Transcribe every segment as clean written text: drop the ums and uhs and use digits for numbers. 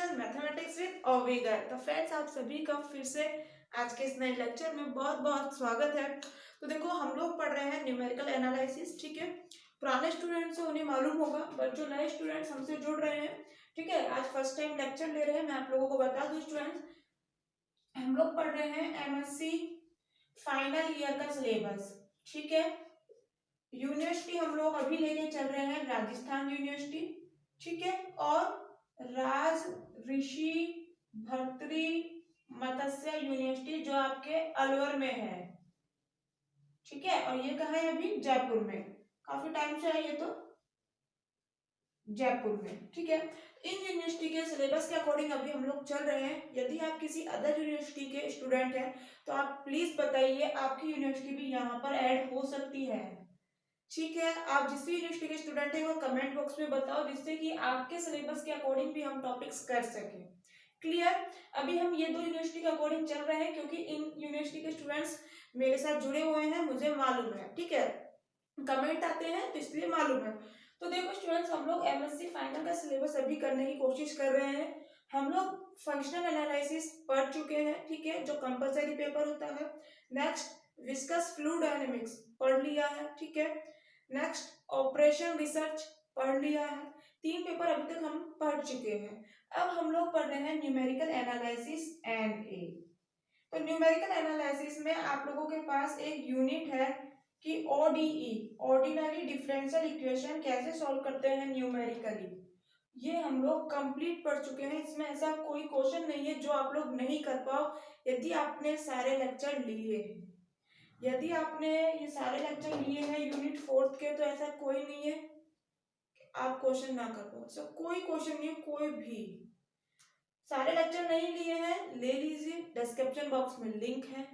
Channel mathematics with ओविगर। तो friends, आप सभी का फिर से आज के इस नए लेक्चर में बहुत बहुत स्वागत है। तो देखो, हम लोग पढ़ रहे हैं न्यूमेरिकल एनालिसिस। ठीक है, पुराने स्टूडेंट्स से उन्हें मालूम होगा, बट जो नए स्टूडेंट्स हमसे जुड़ रहे हैं, ठीक है, आज फर्स्ट टाइम लेक्चर ले रहे हैं। मैं आप लोगों को बता दूं स्टूडेंट्स, हम लोग पढ़ रहे हैं एमएससी फाइनल ईयर का सिलेबस। ठीक है, यूनिवर्सिटी हम लोग अभी लेके चल रहे हैं राजस्थान यूनिवर्सिटी। ठीक है, और राज ऋषि भर्तृ मत्स्य यूनिवर्सिटी जो आपके अलवर में है। ठीक है, और ये कहाँ है? अभी जयपुर में। काफी टाइम से है ये तो जयपुर में। ठीक है, इन यूनिवर्सिटी के सिलेबस के अकॉर्डिंग अभी हम लोग चल रहे हैं। यदि आप किसी अदर यूनिवर्सिटी के स्टूडेंट हैं तो आप प्लीज बताइए, आपकी यूनिवर्सिटी भी यहाँ पर ऐड हो सकती है। ठीक है, आप जिस भी यूनिवर्सिटी के स्टूडेंट है वो कमेंट बॉक्स में बताओ, जिससे कि आपके सिलेबस के अकॉर्डिंग भी हम टॉपिक्स कर सकें। क्लियर? अभी हम ये दो यूनिवर्सिटी के अकॉर्डिंग चल रहे हैं, क्योंकि इन यूनिवर्सिटी के स्टूडेंट्स मेरे साथ जुड़े हुए हैं, मुझे मालूम है। ठीक है, कमेंट आते हैं तो इसलिए मालूम है। तो देखो स्टूडेंट्स, हम लोग एमएससी फाइनल का सिलेबस अभी करने की कोशिश कर रहे हैं। हम लोग फंक्शनल एनालिसिस पढ़ चुके हैं, ठीक है, जो कंपलसरी पेपर होता है। नेक्स्ट, विस्कस फ्लूइड डायनेमिक्स पढ़ लिया है। ठीक है, नेक्स्ट, ऑपरेशन रिसर्च पढ़ लिया है। 3 पेपर अभी तक हम पढ़ चुके हैं। अब हम लोग पढ़ रहे हैं न्यूमेरिकल एनालिसिस एंड ए। तो न्यूमेरिकल एनालिसिस में आप लोगों के पास एक यूनिट है कि ओडीई, ऑर्डिनरी डिफरेंशियल इक्वेशन कैसे सॉल्व करते हैं न्यूमेरिकली। ये हम लोग कंप्लीट पढ़ चुके हैं। इसमें ऐसा कोई क्वेश्चन नहीं है जो आप लोग नहीं कर पाओ, यदि आपने सारे लेक्चर लिए हैं। यदि आपने ये सारे लेक्चर लिए हैं यूनिट 4 के, तो ऐसा कोई नहीं है आप क्वेश्चन ना कर पाओ। ऐसा कोई क्वेश्चन नहीं है, कोई भी। सारे लेक्चर नहीं लिए हैं, ले लीजिए, डिस्क्रिप्शन बॉक्स में लिंक है,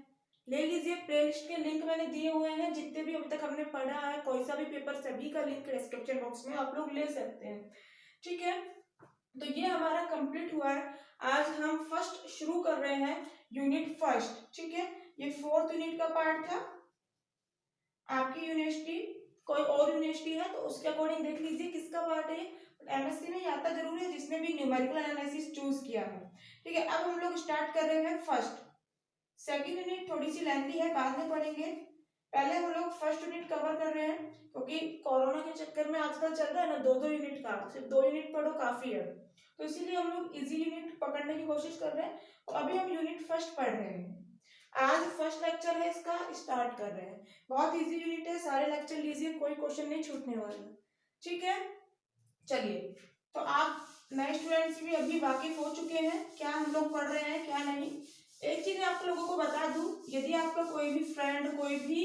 ले लीजिए। प्लेलिस्ट के लिंक मैंने दिए हुए हैं, जितने भी अभी तक हमने पढ़ा है, कोई सा भी पेपर, सभी का लिंक डिस्क्रिप्शन बॉक्स में आप लोग ले सकते हैं। ठीक है, तो ये हमारा कंप्लीट हुआ है। आज हम फर्स्ट शुरू कर रहे हैं, यूनिट फर्स्ट। ठीक है, ये 4th यूनिट का पार्ट था। आपकी यूनिवर्सिटी कोई और यूनिवर्सिटी है तो उसके अकॉर्डिंग देख लीजिए किसका पार्ट है। एमएससी में आता जरूर है जिसने भी न्यूमेरिकल एनालिसिस चूज किया है। ठीक है, अब हम लोग स्टार्ट कर रहे हैं फर्स्ट। सेकंड यूनिट थोड़ी सी लेंथी है, बाद में पढ़ेंगे। पहले हम लोग फर्स्ट यूनिट कवर कर रहे हैं, क्योंकि कोरोना के चक्कर में आजकल चल रहा है ना 2-2 यूनिट का, सिर्फ 2 यूनिट पढ़ो काफी है। तो इसीलिए हम लोग इजी यूनिट पकड़ने की कोशिश कर रहे हैं। तो अभी हम यूनिट फर्स्ट पढ़ रहे हैं। आज फर्स्ट लेक्चर है इसका, स्टार्ट कर रहे हैं। बहुत इजी यूनिट है, सारे लेक्चर लीजिए, कोई क्वेश्चन नहीं छूटने वाला। ठीक है, चलिए। तो आप नए स्टूडेंट्स भी अभी वाकिफ हो चुके हैं क्या हम लोग पढ़ रहे हैं क्या नहीं। एक चीज आप लोगों को बता दूं, यदि आपका कोई भी फ्रेंड, कोई भी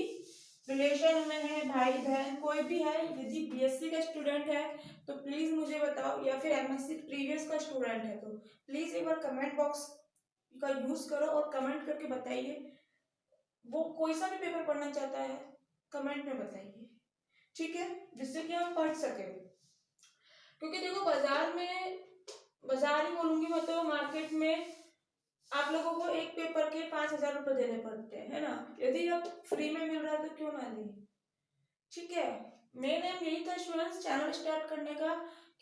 रिलेशन में है, भाई बहन कोई भी है, यदि बीएससी का स्टूडेंट है तो प्लीज मुझे बताओ, या फिर एमएससी प्रीवियस का स्टूडेंट है तो प्लीज एक बार कमेंट बॉक्स का यूज करो और कमेंट करके बताइए। वो कोई सा भी पेपर पढ़ना चाहता है, कमेंट में बताइए। ठीक है, जिससे कि हम पढ़ सके। क्योंकि देखो, बाजार ही बोलूंगी मैं तो, मार्केट में आप लोगों को एक पेपर के 5,000 रुपए देने पड़ते हैं, है ना। यदि अब फ्री में मिल रहा है तो क्यों ना लें। ठीक है, मेन एम यही था स्टूडेंट्स चैनल स्टार्ट करने का,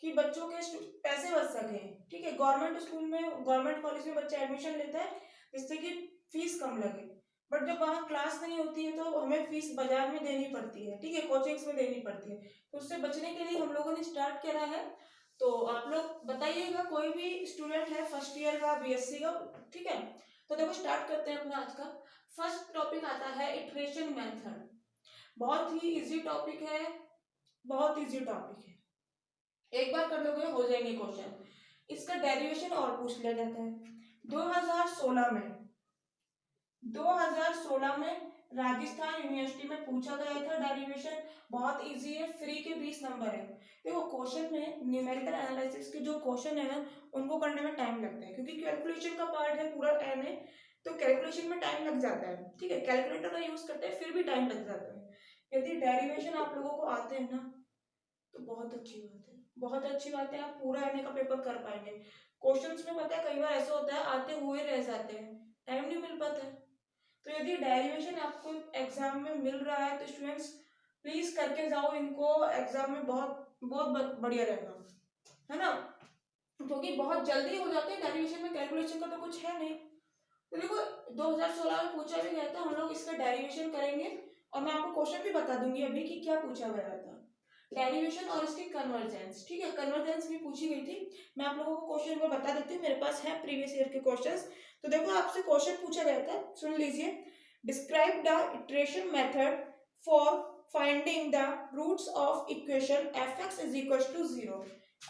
कि बच्चों के पैसे बच सके। ठीक है, गवर्नमेंट स्कूल में, गवर्नमेंट कॉलेज में बच्चा एडमिशन लेता है जिससे कि फीस कम लगे, बट जब वहाँ क्लास नहीं होती है तो हमें फीस बाजार में देनी पड़ती है। ठीक है, कोचिंग्स में देनी पड़ती है। तो उससे बचने के लिए हम लोगों ने स्टार्ट करा है। तो आप लोग बताइएगा, कोई भी स्टूडेंट है फर्स्ट ईयर का, बीएससी का। ठीक है, तो देखो स्टार्ट करते हैं अपना आज का। फर्स्ट टॉपिक आता है इटरेशन मेथड। बहुत ही इजी टॉपिक है, बहुत इजी टॉपिक है, एक बार कर लोगे हो जाएंगे क्वेश्चन। इसका डेरिवेशन और पूछ लिया जाता है। 2016 में राजस्थान यूनिवर्सिटी में पूछा गया था डेरिवेशन। बहुत इजी है, फ्री के 20 नंबर है। देखो क्वेश्चन में न्यूमेरिकल एनालिसिस के जो क्वेश्चन है ना, उनको करने में टाइम लगता है, क्योंकि कैलकुलेशन का पार्ट है पूरा एन है, तो कैलकुलेशन में टाइम लग जाता है। ठीक है, कैलकुलेटर का यूज करते हैं फिर भी टाइम लग जाता है। यदि डेरिवेशन आप लोगों को आते हैं ना तो बहुत अच्छी बात है, बहुत अच्छी बात है, आप पूरा एन का पेपर कर पाएंगे। क्वेश्चंस में पता है कई बार ऐसा होता है आते हुए रह जाते हैं, टाइम नहीं मिल पाता है। तो यदि डेरिवेशन आपको एग्जाम में मिल रहा है तो स्टूडेंट्स प्लीज करके जाओ इनको, एग्जाम में बहुत बहुत बढ़िया रहेगा, है ना। क्योंकि बहुत जल्दी हो जाते हैं, डेरिवेशन में कैलकुलेशन का तो कुछ है नहीं। तो देखो 2016 में पूछा भी गया था, हम लोग इसका डेरिवेशन करेंगे और मैं आपको क्वेश्चन भी बता दूंगी अभी कि क्या पूछा गया था। डेरिवेशन और इसकी कन्वर्जेंस, ठीक है, कन्वर्जेंस भी पूछी गई थी। मैं आप लोगों को क्वेश्चन को बता देती हूँ, मेरे पास है प्रीवियस ईयर के क्वेश्चंस। तो देखो आपसे क्वेश्चन पूछा गया था, सुन लीजिए। Describe the iteration method for finding the roots of equation F x is equal to 0।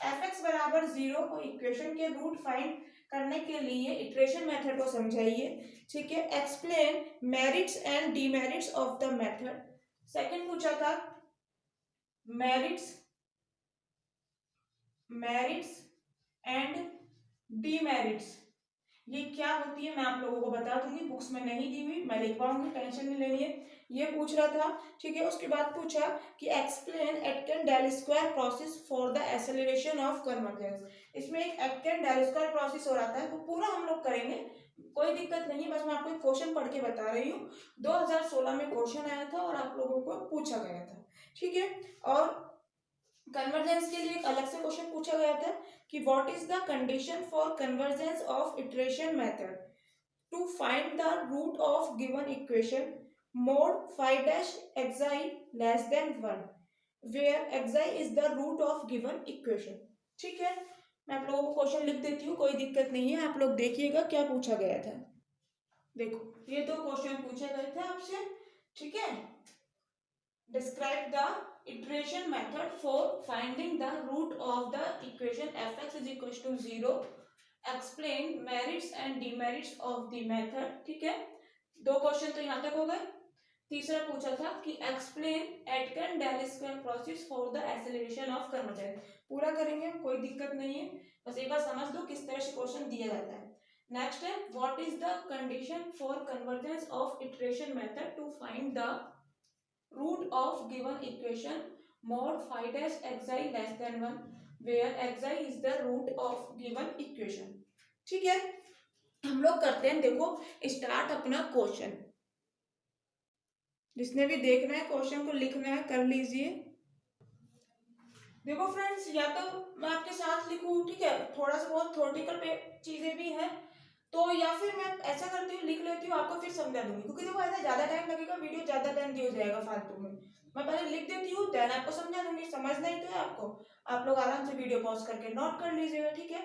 F X बराबर 0 और इक्वेशन के रूट फाइंड करने के लिए इटरेशन मेथड को समझाइए। ठीक है, explain merits and demerits of the method. Second पूछा था मेरिट्स मेरिट्स एंड डीमेरिट्स, ये क्या होती है मैं आप लोगों को बता दूंगी, बुक्स में नहीं दी हुई, मैं लिखवाऊंगी, टेंशन नहीं लेनी है। ये पूछ रहा था, ठीक है। उसके बाद पूछा कि explain Aitken del square process for the acceleration of convergence. इसमें एक एटकन डेल स्क्वायर प्रोसेस हो रहा था, वो पूरा हम लोग करेंगे, कोई दिक्कत नहीं है, बस मैं आपको एक क्वेश्चन पढ़ के बता रही हूँ। 2016 में क्वेश्चन आया था और आप लोगों को पूछा गया था, ठीक है। और कन्वर्जेंस के लिए एक अलग से क्वेश्चन पूछा गया था कि what is the condition for convergence of iteration method to find the root of given equation mod phi dash xi less than 1 where xi is the root of given equation. ठीक है, मैं आप लोगों को क्वेश्चन लिख देती हूँ, कोई दिक्कत नहीं है, आप लोग देखिएगा क्या पूछा गया था। देखो ये दो क्वेश्चन पूछे गए थे आपसे, ठीक है। Describe the iteration method for finding the root of the equation f(x) is equal to 0. Explain merits and demerits of the method. ठीक है, दो क्वेश्चन तो यहाँ तक हो गए। तीसरा पूछा था कि explain Aitken del square process for the acceleration of convergence. पूरा करेंगे, कोई दिक्कत नहीं है, बस एक बार समझ लो किस तरह से क्वेश्चन दिया जाता है। नेक्स्ट है what is the condition for convergence of iteration method to find the root of given equation mod phi dash xi less than 1 where xi is the root of given equation। ठीक है, हम लोग करते हैं, देखो start अपना question, जिसने भी देखना है क्वेश्चन को लिखना है कर लीजिए। देखो फ्रेंड्स, या तो मैं आपके साथ लिखूं, ठीक है, थोड़ा सा बहुत थ्योरेटिकल चीजें भी हैं, तो या फिर मैं ऐसा करती हूँ लिख लेती हूँ, आपको फिर समझा दूंगी, क्योंकि देखो ऐसा ज्यादा टाइम लगेगा, वीडियो ज्यादा लेंथी हो जाएगा फालतू में। मैं पहले लिख देती हूँ, देन आपको समझा दूंगी, समझना ही तो है आपको, आप लोग आराम से वीडियो पॉज करके नोट कर लीजिएगा। ठीक है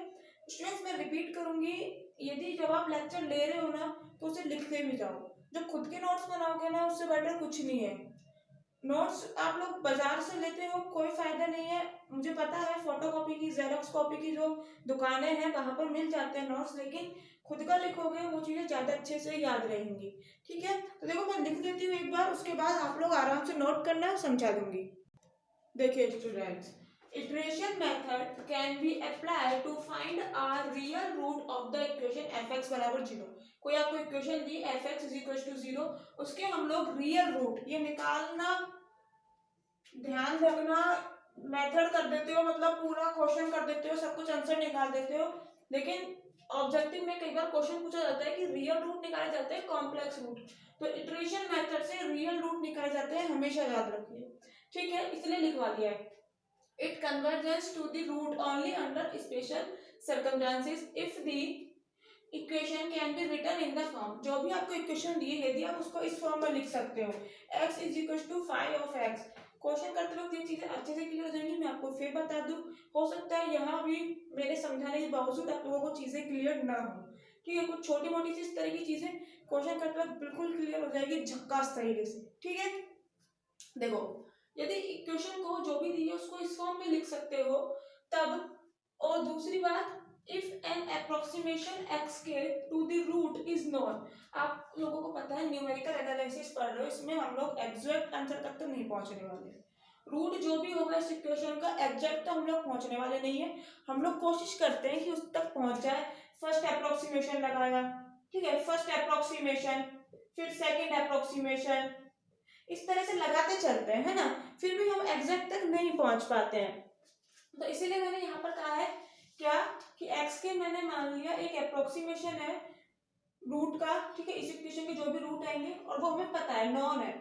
स्टूडेंट्स, मैं रिपीट करूंगी, यदि जब आप लेक्चर ले रहे हो ना तो उसे लिखते भी जाओ, जो खुद के नोट्स बनाओगे ना उससे बेटर कुछ नहीं है। नोट्स आप लोग बाजार से लेते हो कोई फायदा नहीं है, मुझे पता है फोटोकॉपी की जेरोक्स कॉपी की जो दुकानें हैं वहां पर मिल जाते हैं नोट्स, लेकिन खुद का लिखोगे वो चीजें ज्यादा अच्छे से याद रहेंगी। ठीक है, तो देखो मैं लिख देती हूँ एक बार, उसके बाद आप लोग आराम से नोट करना, समझा दूंगी। देखिए students, iteration method can be apply to find a real root of the equation F X बराबर 0। कोई आपको इक्वेशन दी F x is equal to 0, उसके हम लोग रियल रूट ये निकालना, ध्यान रखना, मेथड कर देते हो मतलब पूरा क्वेश्चन कर देते हो, सब कुछ आंसर निकाल देते हो, लेकिन ऑब्जेक्टिव में कई बार क्वेश्चन पूछा जाता है कि रियल रूट निकाले जाते हैं कॉम्प्लेक्स रूट, तो इटरेशन मेथड से रियल रूट निकाले जाते हैं, हमेशा याद रखिए। ठीक है, इसलिए लिखवा दिया है। It convergence to the root only under special circumstances if the equation can be written in the form. जो भी आपको इक्वेशन दी है यदि आप उसको इस फॉर्म में लिख सकते हो, x is equal to five of X. Question करते वक्त ये चीजें अच्छे से क्लियर हो जाएंगी, मैं आपको फिर बता दूं, हो सकता है यहाँ भी मेरे समझाने के बावजूद आप लोगों को चीजें क्लियर ना हो। ठीक है, कुछ छोटी मोटी सी इस तरह की चीजें क्वेश्चन करते वक्त बिल्कुल क्लियर हो जाएगी झक्कास तरीके से। ठीक है, देखो यदि इक्वेशन को जो भी दी है उसको इस फॉर्म में लिख सकते हो तब, और दूसरी बात if an approximation X K to the root is known. आप लोगों को पता है न्यूमेरिकल एनालिसिस पढ़ रहे हो, इसमें हम लोग एग्जैक्ट आंसर तक तो नहीं पहुंचने वाले, रूट जो भी होगा इस इक्वेशन का एग्जैक्ट तो हम लोग पहुंचने वाले नहीं है, हम लोग कोशिश करते हैं कि उस तक पहुंच जाए। फर्स्ट अप्रोक्सीमेशन लगाया, ठीक है, फर्स्ट अप्रोक्सीमेशन, फिर सेकंड अप्रोक्सीमेशन, इस तरह से लगाते चलते हैं, है ना, फिर भी हम एग्जैक्ट तक नहीं पहुंच पाते हैं। तो इसीलिए मैंने यहाँ पर कहा है क्या कि x के मैंने मान लिया एक अप्रोक्सीमेशन है रूट का, ठीक है, इस इक्वेशन के जो भी रूट आएंगे और वो हमें पता है नॉन है,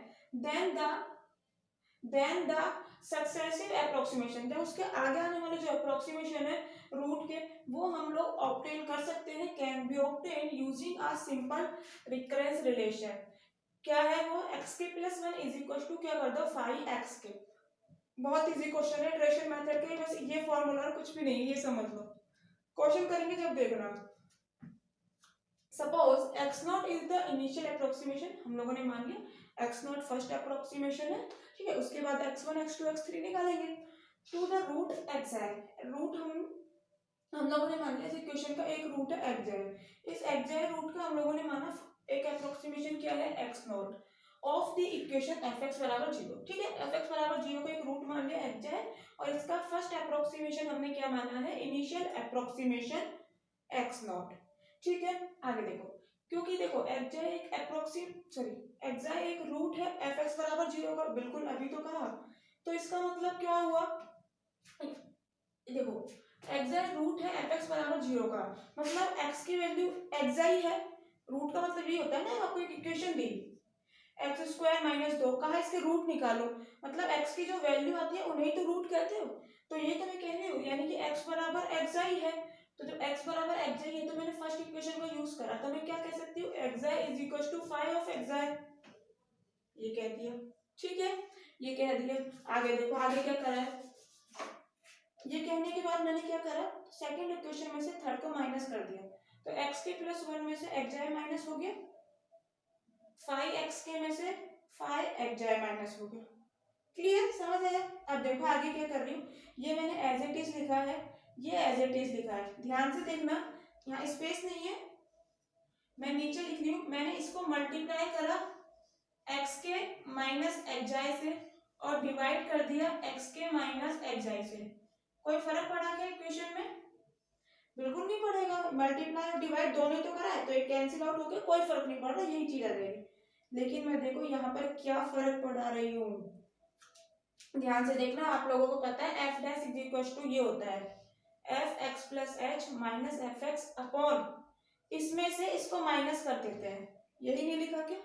देन द सक्सेसिव अप्रोक्सीमेशन, जब उसके आगे आने वाले जो अप्रोक्सीमेशन है रूट के, वो हम लोग ऑब्टेन कर सकते हैं, can be obtain using a simple recurrence relation. क्या है वो, एक्स के plus one is equal to क्या कर दो, फाइव एक्स के। बहुत इजी क्वेश्चन है, इटरेशन मेथड के, बस ये फॉर्मूला कुछ भी नहीं, ये समझ लो। क्वेश्चन करेंगे जब देखना। Suppose x not is the initial approximation, हम लोगों ने मान लिया एक्स नॉट फर्स्ट अप्रोक्सीमेशन है, ठीक है। उसके बाद X one X two X three निकालेंगे टू द रूट एक्स है। रूट हम लोगों ने मान लिया इस इक्वेशन का एक रूट है एक्स है। इस एक्स है रूट का हम लोगों ने माना एक अप्रोक्सीमेशन क्या है, x not of the equation F X बराबर जीरो, ठीक है। एफ एक्स बराबर जीरो को एक रूट मान लिया एक्स है, और इसका फर्स्ट अप्रोक्सीमेशन हमने क्या माना है, इनिशियल अप्रोक्सीमेशन एक्स नॉट, ठीक है। आगे देखो, क्योंकि देखो एक्स एक एक्स एक रूट है एफ एक्स बराबर जीरो का, बिल्कुल अभी तो कहा। तो इसका मतलब क्या हुआ, देखो एक्स रूट है एफ एक्स बराबर जीरो का, मतलब एक्स की वैल्यू एक्स है। रूट का मतलब ये होता है ना, आपको एक इक्वेशन दी एक्स स्क्वायर माइनस दो, कहा इसके रूट निकालो, मतलब एक्स की जो वैल्यू आती है उन्हें तो रूट कहते हो। तो ये तो मैं कह रही हूँ, यानी कि एक्स बराबर एक्स आई है। तो जब एक्स बराबर एक्स आई है तो मैंने फर्स्ट इक्वेशन का यूज करा, तो मैं क्या कह सकती हूँ, x I is equal to five of x i, ये कह दिया, ठीक है, ये कह दिया। आगे देखो, आगे क्या करा है, ये कहने के बाद मैंने क्या करा, सेकंड इक्वेशन में से थर्ड को माइनस कर दिया, तो एक्स के प्लस वन में से एक्स आई माइनस हो गया, फाइव एक्स के में से फाइव एक्स आई माइनस हो गया। क्लियर, समझ आया। अब देखो आगे क्या कर रही हूँ, ये मैंने एज इट इज लिखा है, ये एज इट इज लिखा है, ध्यान से देखना, यहाँ स्पेस नहीं है, मैं नीचे लिख रही हूँ। मैंने इसको मल्टीप्लाई करा एक्स के माइनस एक्स आई से, और डिवाइड कर दिया एक्स के माइनस एक्स आई से। कोई फर्क पड़ा क्या इक्वेशन में, बिल्कुल नहीं पड़ेगा, मल्टीप्लाई और डिवाइड दोनों तो करा है, तो एक कैंसिल आउट हो गया, कोई फर्क नहीं पड़ रहा, यही चीज आ जाएगी। लेकिन मैं देखो यहाँ पर क्या फर्क पड़ा रही हूँ, ध्यान से देखना। आप लोगों को पता है F dash is equal to ये होता है F X plus H minus F X upon, इसमें से इसको माइनस कर देते हैं, यही नहीं लिखा क्या,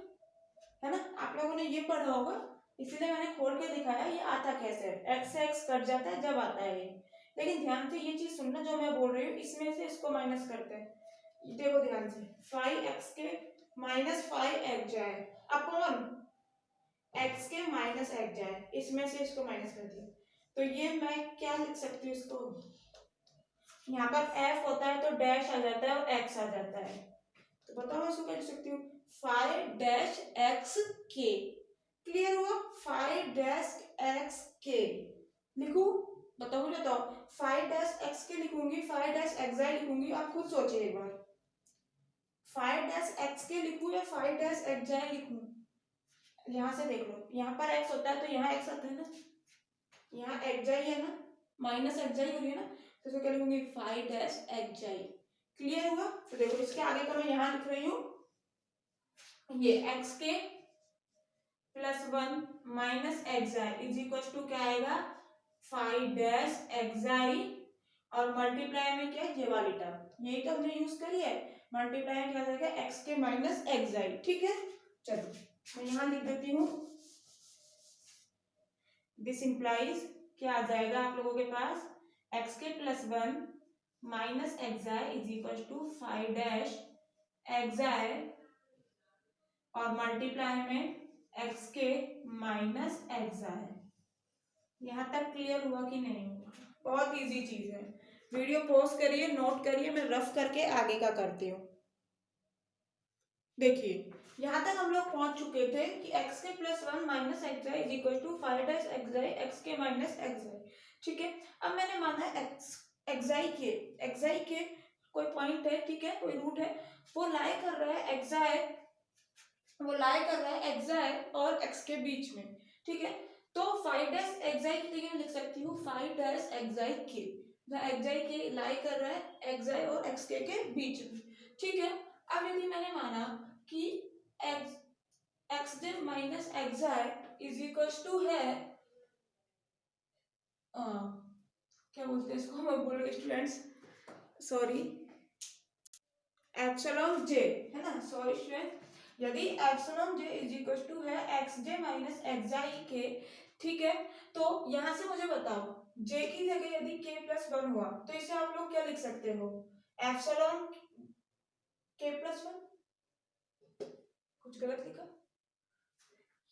है ना, आप लोगों ने ये पढ़ा होगा, इसीलिए मैंने खोल के दिखाया ये आता कैसे है, एक्स से एक्स कट जाता है जब आता है ये। लेकिन ध्यान से ये चीज सुनना जो मैं बोल रही हूँ, इसमें से इसको माइनस करते हैं, देखो ध्यान से, फाइव एक्स के माइनस फाइव एक्स जाए अपॉन एक्स के माइनस एक्स जाए, इसमें से इसको माइनस कर दिया, तो ये मैं क्या लिख सकती हूँ इसको, यहाँ पर एफ होता है तो डैश आ जाता है और एक्स आ जाता है, तो बताओ इसको क्या लिख सकती हूँ, फाइव डैश एक्स के। क्लियर हुआ, फाइव डैश एक्स के लिखू, बताओ मुझे, बताओ फाइव डैश एक्स के लिखूंगी, फाइव डैश एक्स आई लिखूंगी, आप खुद सोचिए एक बार, फाइव डैश एक्स के लिखूं या फाइव डैश एक्स आई लिखूं, यहाँ से देख लो, यहाँ पर एक्स होता है तो यहाँ एक्स आता है ना, यहाँ एक्स आई है ना, माइनस एक्स आई हो रही है ना, तो इसको क्या लिखूंगी, फाइव डैश एक्स आई। क्लियर हुआ, तो देखो इसके आगे का मैं यहाँ लिख रही हूँ, ये एक्स के plus one minus x I is equal to क्या आएगा, फाइव डैश एक्स आई, और मल्टीप्लाई में क्या, ये वाली टर्म यही तो हमने यूज करी है, मल्टीप्लाई में क्या जाएगा, एक्स के माइनस एक्स आई, ठीक है। चलो मैं यहाँ लिख देती हूँ, दिस इंप्लाइज क्या आ जाएगा आप लोगों के पास, एक्स के plus one minus x I is equal to phi dash x i, और मल्टीप्लाई में एक्स के माइनस एक्स आई। यहाँ तक क्लियर हुआ कि नहीं हुआ, बहुत इजी चीज है। वीडियो पॉज करिए, नोट करिए, मैं रफ करके आगे का करती हूँ। देखिए यहाँ तक हम लोग पहुंच चुके थे कि x के plus one minus x I is equal to phi dash x I X के माइनस एक्स आई, ठीक है। अब मैंने माना एक्स आई के कोई पॉइंट है, ठीक है, कोई रूट है, वो लाई कर रहा है एक्स आई, वो लाई कर रहा है एक्स आई और एक्स के बीच में, ठीक है। तो फाइव डैश एक्स आई की जगह लिख सकती हूँ फाइव डैश एक्स आई के, जहाँ एक्स आई के लाई कर रहा है एक्स आई और एक्स के बीच में, ठीक है। अब यदि मैंने माना कि X X J minus x I is equal to है क्या बोलते हैं इसको, मैं बोल रही स्टूडेंट्स, सॉरी, एप्सिलॉन जे, है ना, सॉरी स्टूडेंट, यदि epsilon J is equal to है एक्स जे माइनस एक्स आई के, ठीक है, तो यहाँ से मुझे बताओ जे की जगह यदि k प्लस वन हुआ तो इसे आप लोग क्या लिख सकते हो, एप्सिलॉन k प्लस वन। कुछ गलत लिखा,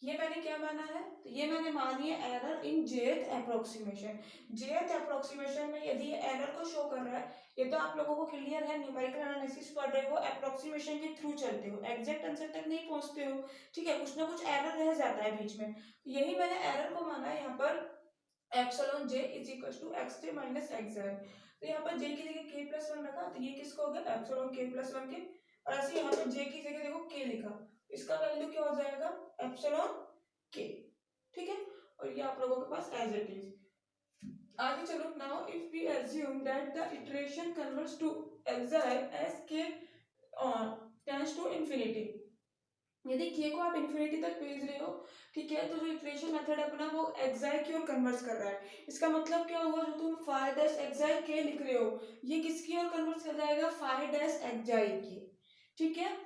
ये मैंने क्या माना है, तो ये मैंने मानी है एरर इन जेथ अप्रोक्सीमेशन। जेथ अप्रोक्सीमेशन में यदि एरर को शो कर रहा है, ये तो आप लोगों को क्लियर है, न्यूमेरिकल एनालिसिस पढ़ रहे हो, अप्रोक्सीमेशन के थ्रू चलते हो, एग्जैक्ट आंसर तक नहीं पहुंचते हो, ठीक है, कुछ ना कुछ एरर रह जाता है बीच में। यही मैंने एरर को माना है यहाँ पर, epsilon J is equal to x J minus X Z. तो यहाँ पर जे की जगह के प्लस वन रखा, तो ये किसको हो गया, एप्सिलॉन के प्लस वन के, और ऐसे यहाँ पर जे की जगह देखो के लिखा, इसका वैल्यू क्या हो जाएगा, एप्सिलॉन के, ठीक है। और ये आप लोगों के पास एज इट इज। आगे चलो, now if we assume that the iteration converts to xi as K tends to infinity. यदि k को आप इन्फिनिटी तक भेज रहे हो, ठीक है, तो जो इटरेशन मेथड है अपना वो एक्साई की ओर कन्वर्ट कर रहा है। इसका मतलब क्या हुआ, जो तुम फाइव डैश एक्साई k लिख रहे हो, ये किसकी ओर कन्वर्ट कर जाएगा, फाइव डैश एक्साई की, ठीक है।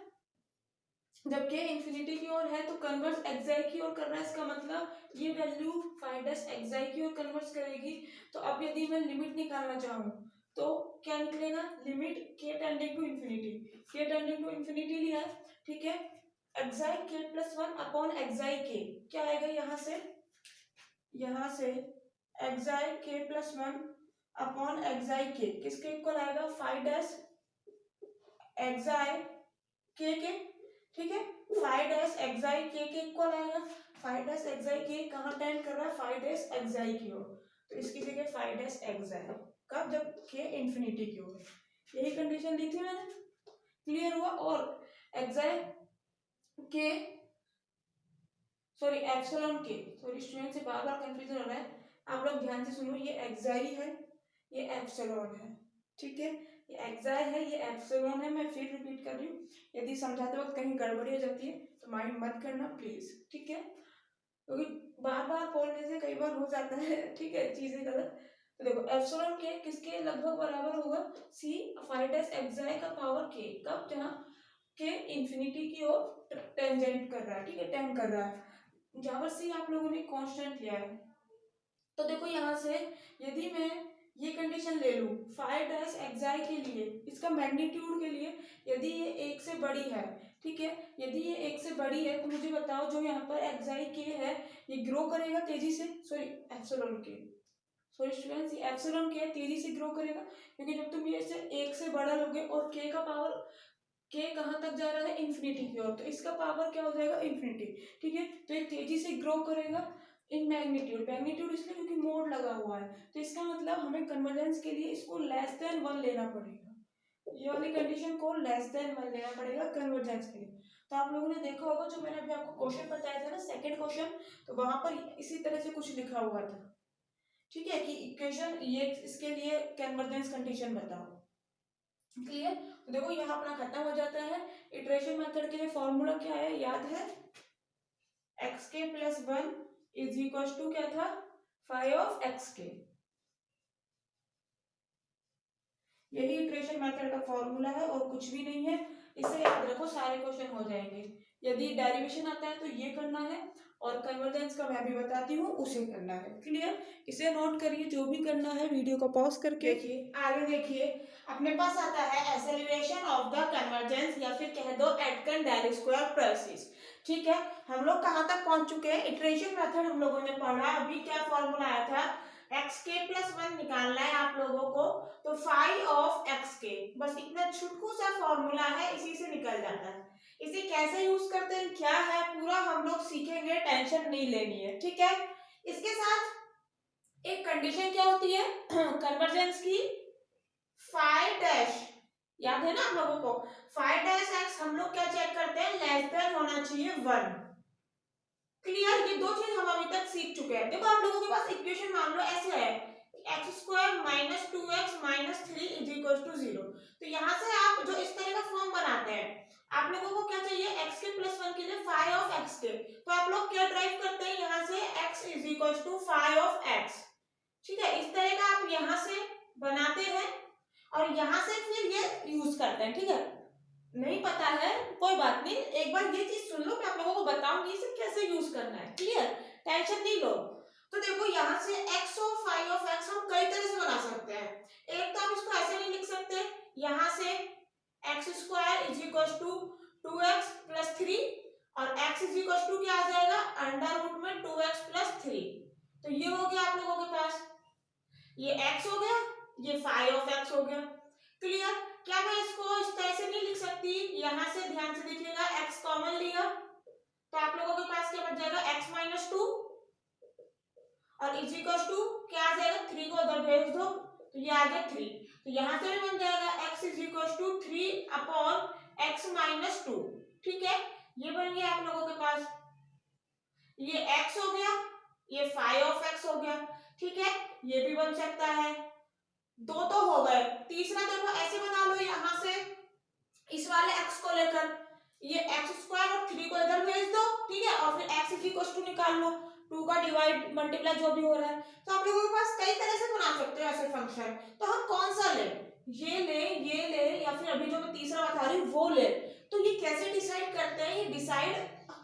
जब k इन्फिनिटी की ओर है तो कन्वर्स एक्साई की ओर कर रहा है, इसका मतलब ये वैल्यू फाइव डैश एक्साई की ओर कन्वर्ट करेगी। तो अब यदि मैं लिमिट निकालना चाहूँ तो क्या निकलेगा, limit k tending to infinity, k tending to infinity लिया है, ठीक है, xi k plus one upon xi k, क्या आएगा यहाँ से xi k plus one upon xi k किसके इक्वल आएगा, फाइव डैश एक्साई k के, ठीक है, फाइव डैश एक्साई k के इक्वल आएगा। फाइव डैश एक्साई k कहाँ टेंड कर रहा है, फाइव डैश एक्साई की ओर, तो इसकी जगह फाइव डैश एक्साई, कब, जब k इंफिनिटी की ओर, यही कंडीशन दी थी मैंने, क्लियर हुआ। और एक्साई के सॉरी एप्सिलॉन के, सॉरी स्टूडेंट से बार बार कंफ्यूजन हो रहा है, आप लोग ध्यान से सुनो, ये एक्साई है, ये एप्सिलॉन है, ठीक है, ये एक्साई है, ये एप्सिलॉन है, मैं फिर रिपीट कर रही हूँ, यदि समझाते वक्त कहीं गड़बड़ी हो जाती है तो माइंड मत करना प्लीज, ठीक है, क्योंकि बार बार बोलने से कई बार हो जाता है, ठीक है, चीजें गलत। तो देखो एप्सिलॉन के किसके लगभग बराबर होगा, सी फाइव डैश एक्साई का पावर के, कब, जहाँ के इंफिनिटी की ओर टेंजेंट कर रहा है, ठीक है, टेंड कर रहा है, जहां पर सी आप लोगों ने कांस्टेंट लिया है। तो देखो यहाँ से यदि मैं ये कंडीशन ले लूं फाइव डैश एक्साई के लिए, इसका मैग्नीट्यूड के लिए, यदि ये एक से बड़ी है, ठीक है, यदि ये एक से बड़ी है तो मुझे बताओ जो यहाँ पर एक्साई के है ये ग्रो करेगा तेजी से, सॉरी एप्सिलॉन के, सॉरी स्टूडेंट्स, ये एप्सिलॉन के तेजी से ग्रो करेगा, क्योंकि जब तुम ये से एक से बड़ा लोगे और के का पावर, के कहाँ तक जा रहा है, इन्फिनिटी की ओर, तो इसका पावर क्या हो जाएगा, इन्फिनिटी, ठीक है, तो ये तेजी से ग्रो करेगा इन मैग्नीट्यूड, मैग्नीट्यूड इसलिए क्योंकि मोड लगा हुआ है, तो इसका मतलब हमें कन्वर्जेंस के लिए इसको लेस देन वन लेना पड़ेगा, ये वाली कंडीशन को लेस देन वन लेना पड़ेगा कन्वर्जेंस के लिए। तो आप लोगों ने देखा होगा जो मैंने अभी आपको क्वेश्चन बताया था ना, सेकंड क्वेश्चन, तो वहां पर इसी तरह से कुछ लिखा हुआ था, ठीक है, कि इक्वेशन ये इसके लिए कन्वर्जेंस कंडीशन बताओ, क्लियर। तो देखो यहाँ अपना खत्म हो जाता है। इटरेशन मेथड के लिए फॉर्मूला क्या है, याद है, एक्स के plus one is equal to क्या था, फाइव ऑफ एक्स के, यही इटरेशन मेथड का फॉर्मूला है और कुछ भी नहीं है, इसे याद रखो, सारे क्वेश्चन हो जाएंगे। यदि डेरिवेशन आता है तो ये करना है, और कन्वर्जेंस का मैं भी बताती हूँ उसे करना है, क्लियर, इसे नोट करिए, जो भी करना है वीडियो को पॉज करके देखिए। आगे देखिए, अपने पास आता है एक्सेलरेशन ऑफ द कन्वर्जेंस, या फिर कह दो एटकन डेल स्क्वायर प्रोसेस, ठीक है। हम लोग कहाँ तक पहुंच चुके हैं, इटरेशन मेथड हम लोगों ने पढ़ा, अभी क्या फॉर्मूला आया था, एक्स के प्लस वन निकालना है आप लोगों को, तो फाइव ऑफ एक्स के, बस इतना छुटकू सा फॉर्मूला है, इसी से निकल जाता है। इसे कैसे यूज करते हैं, क्या है, पूरा हम लोग सीखेंगे, टेंशन नहीं लेनी है, ठीक है। इसके साथ एक कंडीशन क्या होती है कन्वर्जेंस की, फाइव डैश, याद है ना आप लोगों को, फाइव डैश एक्स हम लोग क्या चेक करते हैं, लेस देन होना चाहिए वन, क्लियर। ये दो चीज हम अभी तक सीख चुके हैं। देखो आप लोगों के पास इक्वेशन मान लो ऐसे है, X square minus two x minus three is equal to zero, तो यहाँ से आप जो इस तरह का फॉर्म बनाते हैं, आप लोगों को क्या चाहिए, एक्स के प्लस वन के लिए फाइव ऑफ एक्स के, तो आप लोग क्या ड्राइव करते हैं, यहाँ से X is equal to five of X, ठीक है, इस तरह का आप यहाँ से बनाते हैं और यहाँ से फिर ये यूज करते हैं, ठीक है। नहीं पता है कोई बात नहीं, एक बार ये चीज सुन लो, मैं आप लोगों को बताऊंगी इसे कैसे यूज करना है, क्लियर, टेंशन नहीं लो। तो देखो यहाँ से x of phi of x हम कई तरह से बना सकते हैं। एक तो आप इसको ऐसे नहीं लिख सकते, यहाँ से X square is equal to 2x plus 3 और x इज इक्वल टू क्या आ जाएगा अंडर रूट में 2x प्लस 3। तो ये हो गया आप लोगों के पास, ये x हो गया, ये फाई ऑफ x हो गया। क्लियर? क्या मैं इसको इस तरह से नहीं लिख सकती, यहाँ से ध्यान से देखिएगा x कॉमन लिया तो आप लोगों के पास क्या बच जाएगा x माइनस 2 और इज इक्वल टू क्या आ जाएगा 3 को उधर भेज दो तो ये आ गया 3। तो यहाँ से भी बन जाएगा x is equal to 3 upon x minus 2। ठीक है, ये बन गया आप लोगों के पास, ये x हो गया, ये फाई ऑफ x हो गया। ठीक है, ये भी बन सकता है। दो तो हो गए, तीसरा देखो ऐसे बना लो, यहाँ से इस वाले x को लेकर ये x स्क्वायर और 3 को इधर भेज दो। ठीक है, और फिर x इज इक्वल टू निकाल लो, 2 का डिवाइड मल्टीप्लाई जो भी हो रहा है। तो आप लोगों के पास कई तरह से बना सकते हो ऐसे फंक्शन। तो हम कौन सा ले, ये ले या फिर अभी जो मैं तीसरा बता रही हूँ वो ले। तो ये कैसे डिसाइड करते हैं, ये डिसाइड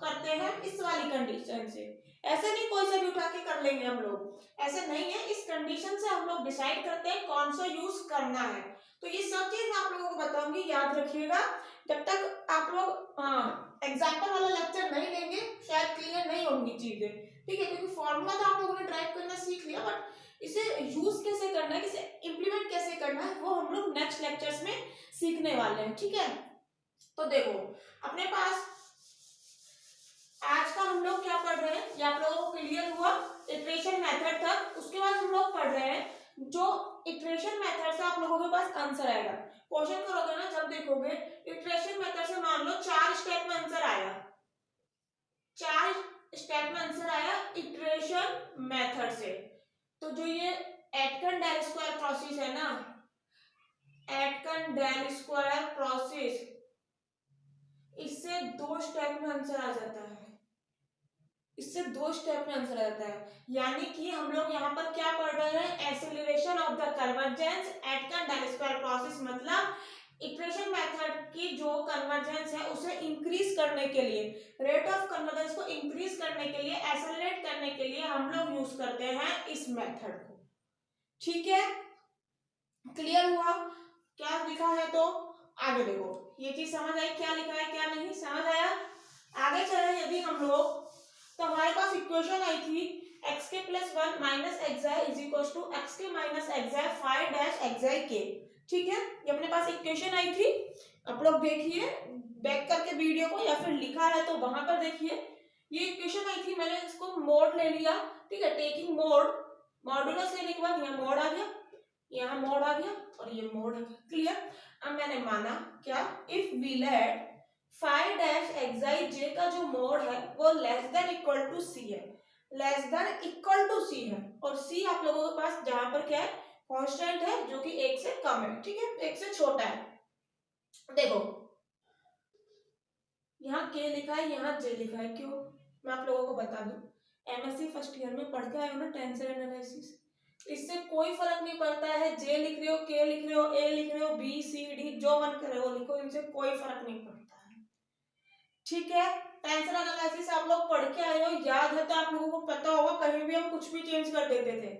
करते हैं इस वाली कंडीशन से। ऐसे नहीं कोई सा भी उठा के कर लेंगे हम लोग, ऐसे नहीं है, इस कंडीशन से हम लोग डिसाइड करते हैं कौन सा यूज करना है। तो ये सब चीज मैं आप लोगों को बताऊंगी, याद रखिएगा। जब तक आप लोग एग्जाम्पल वाला लेक्चर नहीं लेंगे शायद क्लियर नहीं होंगी चीजें। ठीक है, क्योंकि फॉर्मूला तो आप लोगों ने ड्राइव करना सीख लिया, बट इसे यूज कैसे करना है, इसे इम्प्लीमेंट कैसे करना है, वो हम लोग नेक्स्ट लेक्चर्स में सीखने वाले हैं। ठीक है, तो देखो अपने पास आज का हम लोग क्या पढ़ रहे हैं, ये आप लोगों को क्लियर हुआ इटरेशन मेथड तक। उसके बाद हम लोग पढ़ रहे हैं जो इटरेशन मेथड से आप लोगों के पास आंसर आएगा। क्वेश्चन करोगे ना जब देखोगे इटरेशन मेथड से, मान लो 4 स्टेप में आंसर आया, 4 स्टेप में आंसर आया इटरेशन मेथड से। तो जो ये एटकन-डेल स्क्वायर प्रोसेस है ना, एटकन-डेल स्क्वायर प्रोसेस, इससे 2 स्टेप में आंसर आ जाता है, इससे 2 स्टेप में आंसर आता है। यानी कि हम लोग यहाँ पर क्या पढ़ रहे हैं, acceleration of the convergence Aitken del square process, मतलब इटरेशन मेथड की जो कन्वर्जेंस है उसे इंक्रीज करने के लिए, रेट ऑफ कन्वर्जेंस को इंक्रीज करने के लिए, एक्सेलरेट करने के लिए हम लोग यूज करते हैं इस मेथड को। ठीक है, क्लियर हुआ क्या लिखा है? तो आगे देखो, ये चीज समझ आई क्या लिखा है क्या नहीं समझ आया? आगे चले यदि हम लोग, तो हमारे पास इक्वेशन आई थी x के plus 1 minus x I is equal to x के minus x i 5 dash x आई के। ठीक है, ये अपने पास इक्वेशन आई थी, आप लोग देखिए बैक करके वीडियो को, या फिर लिखा है तो वहां पर देखिए। ये इक्वेशन आई थी, मैंने इसको मोड ले लिया। ठीक है, टेकिंग मोड, मॉडुलस लेने के बाद यहाँ मोड आ गया, यहाँ मोड आ गया और ये मोड आ गया। क्लियर? अब मैंने माना क्या, if we let 5 dash x i j का जो मोड है वो less than equal to c है, less than equal to c है, और सी आप लोगों के पास जहां पर क्या है, कांस्टेंट है जो कि 1 से कम है। ठीक है, 1 से छोटा है। देखो यहाँ के लिखा है, यहाँ जे लिखा है, क्यों? मैं आप लोगों को बता दूं, एमएससी फर्स्ट ईयर में पढ़ के आए हो ना टेंसर एनालिसिस, इससे कोई फर्क नहीं पड़ता है जे लिख रहे हो, के लिख रहे हो, ए लिख रहे हो, बी सी डी जो मन करे वो लिखो, इनसे कोई फर्क नहीं पड़ता है। ठीक है, टेंसर एनालिसिस आप लोग पढ़ के आए हो, याद है तो आप लोगों को पता होगा, कहीं भी हम कुछ भी चेंज कर देते थे,